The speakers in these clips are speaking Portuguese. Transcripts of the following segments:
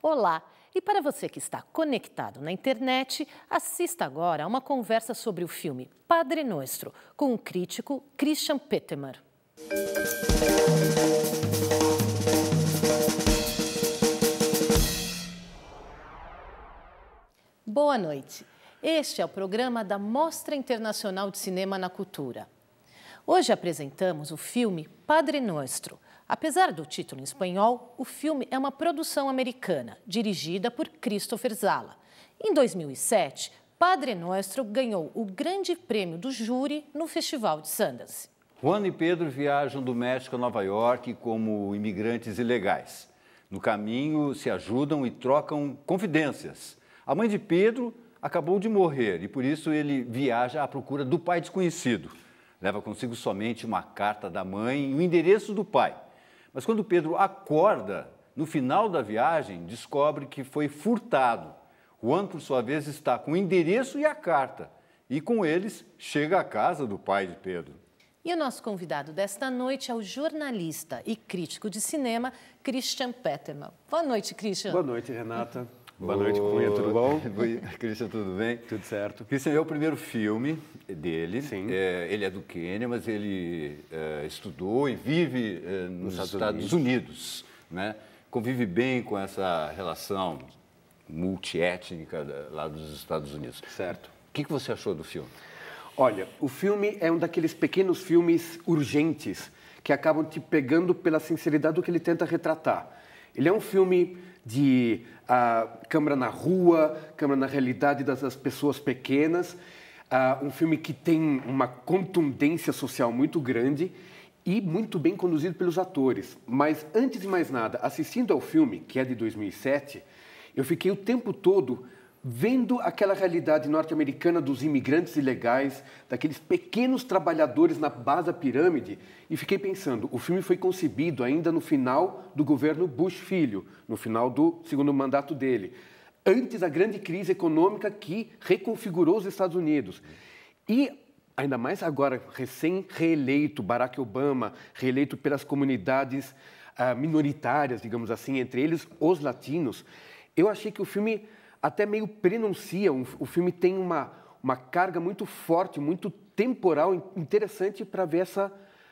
Olá! E para você que está conectado na internet, assista agora a uma conversa sobre o filme Padre Nuestro, com o crítico Christian Pettemer. Boa noite. Este é o programa da Mostra Internacional de Cinema na Cultura. Hoje apresentamos o filme Padre Nuestro. Apesar do título em espanhol, o filme é uma produção americana, dirigida por Christopher Zala. Em 2007, Padre Nuestro ganhou o grande prêmio do júri no Festival de Sundance. Juan e Pedro viajam do México a Nova York como imigrantes ilegais. No caminho, se ajudam e trocam confidências. A mãe de Pedro acabou de morrer e, por isso, ele viaja à procura do pai desconhecido. Leva consigo somente uma carta da mãe e o endereço do pai. Mas quando Pedro acorda, no final da viagem, descobre que foi furtado. Juan, por sua vez, está com o endereço e a carta. E com eles, chega à casa do pai de Pedro. E o nosso convidado desta noite é o jornalista e crítico de cinema, Christian Pettemer. Boa noite, Christian. Boa noite, Renata. Boa noite, Cunha, tudo bom? Christian, tudo bem? Tudo certo. Christian é o primeiro filme dele. Sim. Ele é do Quênia, mas ele estudou e vive nos Estados Unidos, né? Convive bem com essa relação multiétnica lá dos Estados Unidos. Certo. O que você achou do filme? Olha, o filme é um daqueles pequenos filmes urgentes que acabam te pegando pela sinceridade do que ele tenta retratar. Ele é um filme de câmera na rua, câmera na realidade das pessoas pequenas, um filme que tem uma contundência social muito grande e muito bem conduzido pelos atores. Mas, antes de mais nada, assistindo ao filme, que é de 2007, eu fiquei o tempo todo vendo aquela realidade norte-americana dos imigrantes ilegais, daqueles pequenos trabalhadores na base da pirâmide, e fiquei pensando, o filme foi concebido ainda no final do governo Bush Filho, no final do segundo mandato dele, antes da grande crise econômica que reconfigurou os Estados Unidos. E, ainda mais agora, recém-reeleito Barack Obama, reeleito pelas comunidades minoritárias, digamos assim, entre eles os latinos, eu achei que o filme até meio prenuncia, o filme tem uma carga muito forte, muito temporal, interessante para ver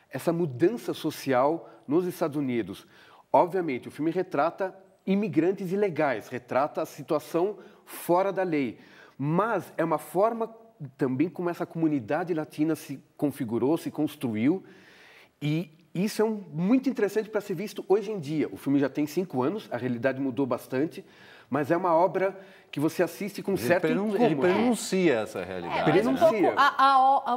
essa mudança social nos Estados Unidos. Obviamente, o filme retrata imigrantes ilegais, retrata a situação fora da lei, mas é uma forma também como essa comunidade latina se configurou, se construiu, e isso é muito interessante para ser visto hoje em dia. O filme já tem 5 anos, a realidade mudou bastante, mas é uma obra que você assiste com certo incômodo. Ele prenuncia essa realidade.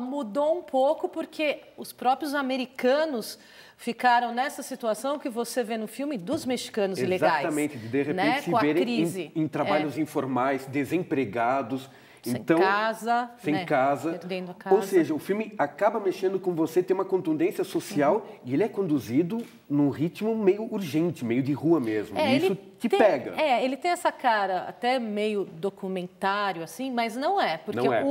Mudou um pouco porque os próprios americanos ficaram nessa situação que você vê no filme dos mexicanos ilegais. Exatamente, de repente, né? se Com a verem crise. em trabalhos informais, desempregados. Sem casa. Sem casa. Dentro da casa. Ou seja, o filme acaba mexendo com você, tem uma contundência social e ele é conduzido num ritmo meio urgente, meio de rua mesmo. E isso te pega. Ele tem essa cara até meio documentário, assim, mas não é. Porque não é.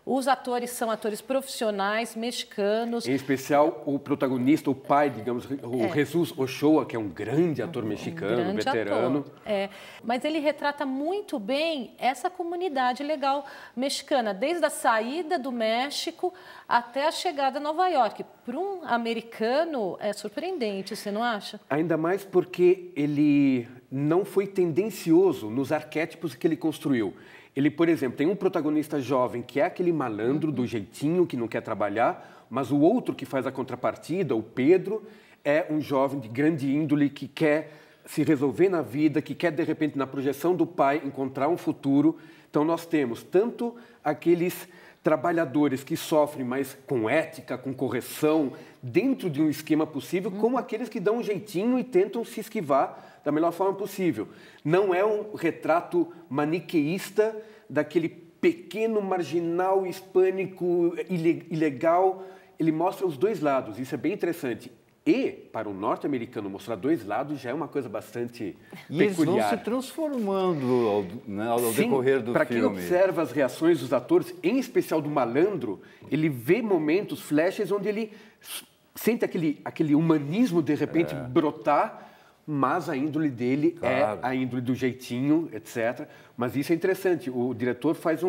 Os atores são atores profissionais, mexicanos. Em especial, o protagonista, o pai, digamos, o Jesus Ochoa, que é um grande ator mexicano, veterano. Ator. Mas ele retrata muito bem essa comunidade legal mexicana, desde a saída do México até a chegada a Nova York. Para um americano, é surpreendente, você não acha? Ainda mais porque ele não foi tendencioso nos arquétipos que ele construiu. Ele, por exemplo, tem um protagonista jovem que é aquele malandro do jeitinho, que não quer trabalhar, mas o outro que faz a contrapartida, o Pedro, é um jovem de grande índole que quer se resolver na vida, que quer, de repente, na projeção do pai, encontrar um futuro. Então, nós temos tanto aqueles trabalhadores que sofrem, mas com ética, com correção, dentro de um esquema possível, como aqueles que dão um jeitinho e tentam se esquivar da melhor forma possível. Não é um retrato maniqueísta daquele pequeno marginal hispânico ilegal. Ele mostra os dois lados, isso é bem interessante. E, para o norte-americano, mostrar dois lados já é uma coisa bastante peculiar. E eles vão se transformando ao decorrer do filme. Para quem observa as reações dos atores, em especial do malandro, ele vê momentos, flashes, onde ele sente aquele humanismo, de repente, brotar, mas a índole dele é a índole do jeitinho, etc. Mas isso é interessante. O diretor faz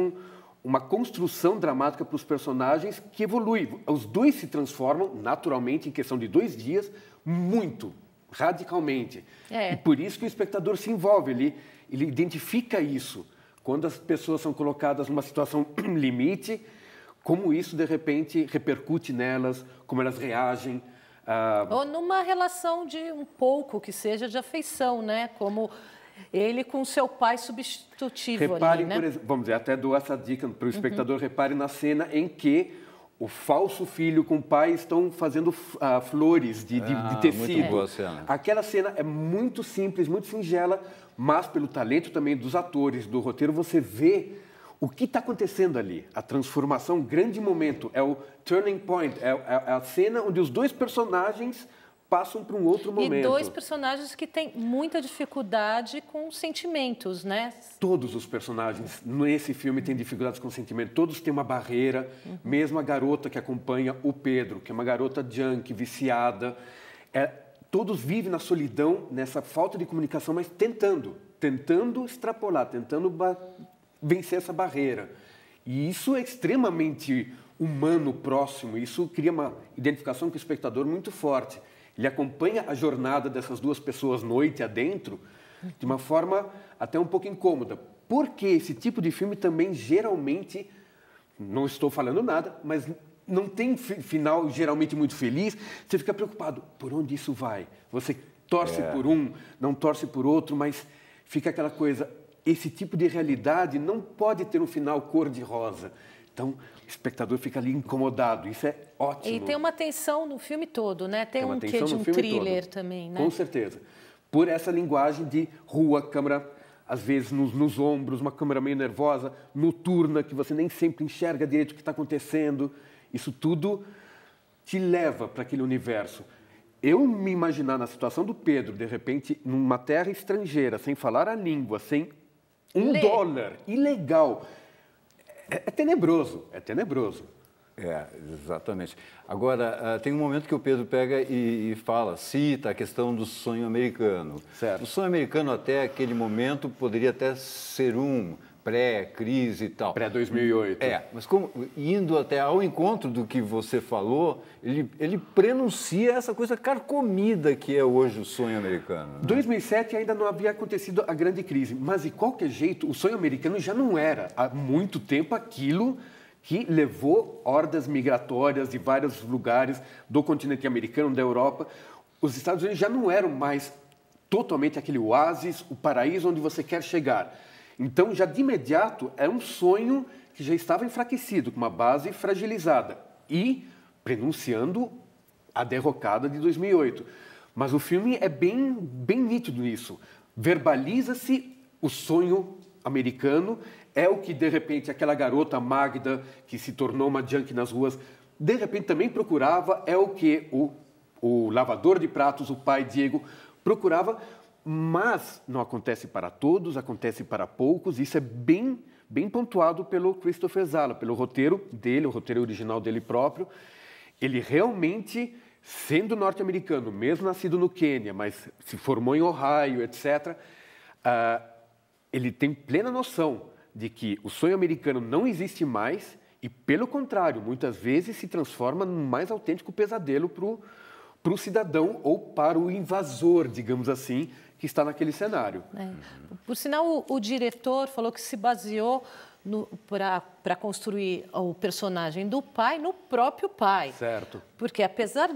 uma construção dramática para os personagens que evolui. Os dois se transformam naturalmente em questão de 2 dias, muito, radicalmente. E por isso que o espectador se envolve, ele identifica isso. Quando as pessoas são colocadas numa situação limite, como isso, de repente, repercute nelas, como elas reagem. Ou numa relação de um pouco que seja de afeição, né? Como ele com seu pai substitutivo. Repare, ali, né? por exemplo, vamos dizer, até dou essa dica para o espectador, repare na cena em que o falso filho com o pai estão fazendo flores de tecido. Muito boa cena. Aquela cena é muito simples, muito singela, mas pelo talento também dos atores, do roteiro, você vê o que está acontecendo ali. A transformação, um grande momento, é o turning point, é a cena onde os dois personagens passam para um outro momento. E 2 personagens que têm muita dificuldade com sentimentos, né? Todos os personagens nesse filme têm dificuldades com sentimento. Todos têm uma barreira. Mesmo a garota que acompanha o Pedro, que é uma garota junkie, viciada. Todos vivem na solidão, nessa falta de comunicação, mas tentando extrapolar, tentando vencer essa barreira. E isso é extremamente humano, próximo. Isso cria uma identificação com o espectador muito forte. Ele acompanha a jornada dessas 2 pessoas noite adentro de uma forma até um pouco incômoda. Porque esse tipo de filme também geralmente, não estou falando nada, mas não tem final geralmente muito feliz. Você fica preocupado, por onde isso vai? Você torce por um, não torce por outro, mas fica aquela coisa, esse tipo de realidade não pode ter um final cor-de-rosa. Então, o espectador fica ali incomodado. Isso é ótimo. E tem uma tensão no filme todo, né? Tem um quê de um thriller também, né? Com certeza. Por essa linguagem de rua, câmera, às vezes nos ombros, uma câmera meio nervosa, noturna, que você nem sempre enxerga direito o que está acontecendo. Isso tudo te leva para aquele universo. Eu me imaginar na situação do Pedro, de repente, numa terra estrangeira, sem falar a língua, sem $1, ilegal... É tenebroso, é tenebroso. Exatamente. Agora, tem um momento que o Pedro pega e cita a questão do sonho americano. Certo. O sonho americano, até aquele momento, poderia até ser pré-crise e tal. Pré-2008. Mas indo até ao encontro do que você falou, ele prenuncia essa coisa carcomida que é hoje o sonho americano. Né? 2007 ainda não havia acontecido a grande crise, mas de qualquer jeito, o sonho americano já não era há muito tempo aquilo que levou hordas migratórias de vários lugares do continente americano, da Europa. Os Estados Unidos já não eram mais totalmente aquele oásis, o paraíso onde você quer chegar. Então, já de imediato, é um sonho que já estava enfraquecido, com uma base fragilizada e prenunciando a derrocada de 2008. Mas o filme é bem nítido nisso. Verbaliza-se o sonho americano, é o que, de repente, aquela garota Magda, que se tornou uma junkie nas ruas, de repente também procurava, é o que o lavador de pratos, o pai Diego, procurava. Mas não acontece para todos, acontece para poucos. Isso é bem pontuado pelo Christopher Zala, pelo roteiro dele, o roteiro original dele próprio. Ele realmente, sendo norte-americano, mesmo nascido no Quênia, mas se formou em Ohio, etc., ele tem plena noção de que o sonho americano não existe mais e, pelo contrário, muitas vezes se transforma num mais autêntico pesadelo para o cidadão ou para o invasor, digamos assim, que está naquele cenário. Por sinal, o diretor falou que se baseou para construir o personagem do pai no próprio pai. Certo. Porque apesar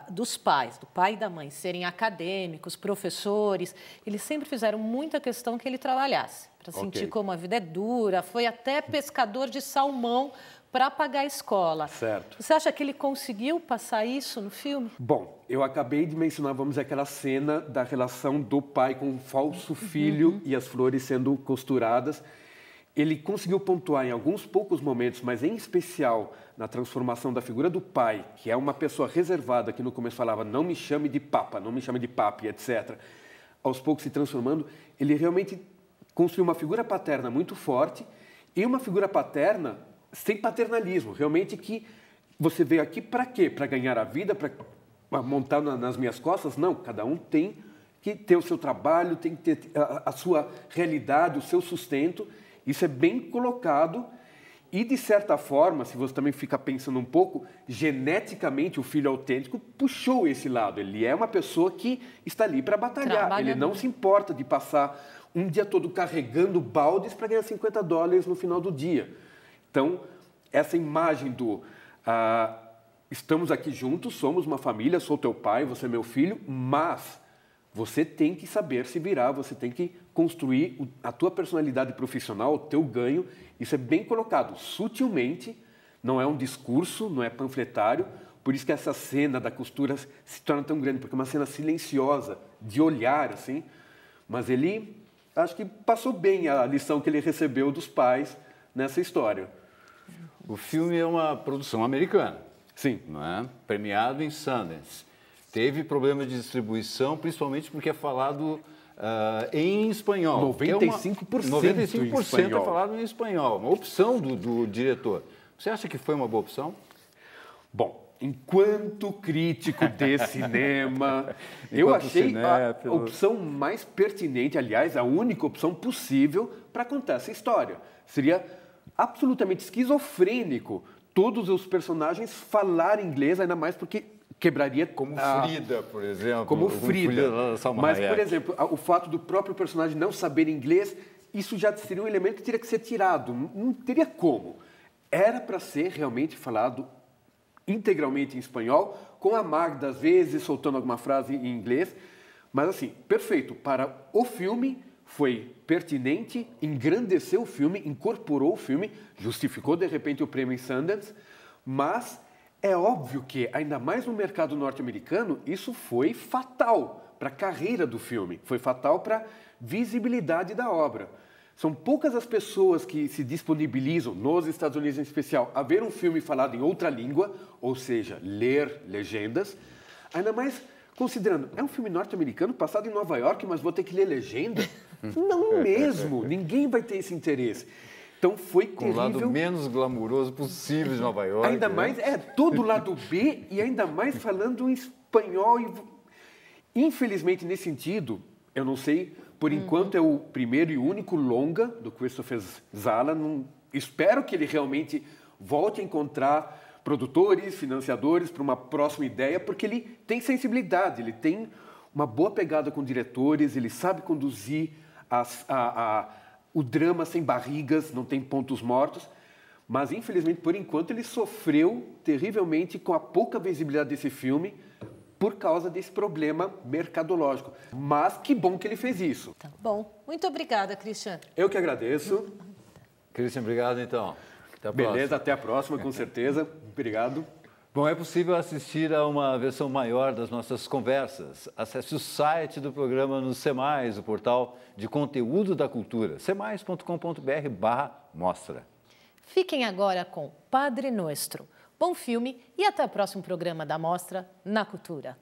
dos pais, do pai e da mãe, serem acadêmicos, professores, eles sempre fizeram muita questão que ele trabalhasse, para sentir como a vida é dura. Foi até pescador de salmão para pagar a escola. Certo. Você acha que ele conseguiu passar isso no filme? Bom, eu acabei de mencionar, vamos dizer, aquela cena da relação do pai com o falso filho e as flores sendo costuradas. Ele conseguiu pontuar em alguns poucos momentos, mas em especial na transformação da figura do pai, que é uma pessoa reservada, que no começo falava, não me chame de papa, não me chame de papi, etc. Aos poucos se transformando, ele realmente construiu uma figura paterna muito forte e uma figura paterna sem paternalismo, realmente que você veio aqui para quê? Para ganhar a vida, para montar nas minhas costas? Não, cada um tem que ter o seu trabalho, tem que ter a sua realidade, o seu sustento. Isso é bem colocado e, de certa forma, se você também fica pensando um pouco, geneticamente o filho autêntico puxou esse lado. Ele é uma pessoa que está ali para batalhar. Ele não se importa de passar um dia todo carregando baldes para ganhar $50 no final do dia. Então, essa imagem do estamos aqui juntos, somos uma família, sou teu pai, você é meu filho, mas você tem que saber se virar, você tem que construir a tua personalidade profissional, o teu ganho. Isso é bem colocado, sutilmente, não é um discurso, não é panfletário. Por isso que essa cena da costura se torna tão grande, porque é uma cena silenciosa, de olhar, assim. Mas ele, acho que passou bem a lição que ele recebeu dos pais nessa história. O filme é uma produção americana. Sim. Não é? Premiado em Sundance. Teve problemas de distribuição, principalmente porque é falado em espanhol. 95% 95% é falado em espanhol. Uma opção do diretor. Você acha que foi uma boa opção? Bom, enquanto crítico de cinema, eu achei a opção mais pertinente, aliás, a única opção possível para contar essa história. Seria absolutamente esquizofrênico todos os personagens falarem inglês, ainda mais porque quebraria... Como Frida, por exemplo. Como Frida. Mas, por exemplo, o fato do próprio personagem não saber inglês, isso já seria um elemento que teria que ser tirado. Não teria como. Era para ser realmente falado integralmente em espanhol, com a Magda, às vezes, soltando alguma frase em inglês. Mas, assim, perfeito. Para o filme, foi pertinente, engrandeceu o filme, incorporou o filme, justificou, de repente, o prêmio em Sundance, mas... é óbvio que, ainda mais no mercado norte-americano, isso foi fatal para a carreira do filme, foi fatal para a visibilidade da obra. São poucas as pessoas que se disponibilizam, nos Estados Unidos em especial, a ver um filme falado em outra língua, ou seja, ler legendas, ainda mais considerando, é um filme norte-americano passado em Nova York, mas vou ter que ler legenda? Não mesmo, ninguém vai ter esse interesse. Então foi terrível. Com o lado menos glamuroso possível de Nova York. Ainda mais, todo o lado B e ainda mais falando em espanhol. Infelizmente, nesse sentido, eu não sei, por enquanto é o primeiro e único longa do Christopher Zala. Espero que ele realmente volte a encontrar produtores, financiadores para uma próxima ideia, porque ele tem sensibilidade, ele tem uma boa pegada com diretores, ele sabe conduzir o drama sem barrigas, não tem pontos mortos, mas, infelizmente, por enquanto, ele sofreu terrivelmente com a pouca visibilidade desse filme por causa desse problema mercadológico. Mas que bom que ele fez isso. Tá bom. Muito obrigada, Christian. Eu que agradeço. Christian, obrigado, então. Até a Beleza, próxima. até a próxima, com certeza. Obrigado. Bom, é possível assistir a uma versão maior das nossas conversas. Acesse o site do programa no Semais, o portal de conteúdo da cultura, semais.com.br/mostra. Fiquem agora com Padre Nuestro. Bom filme e até o próximo programa da Mostra na Cultura.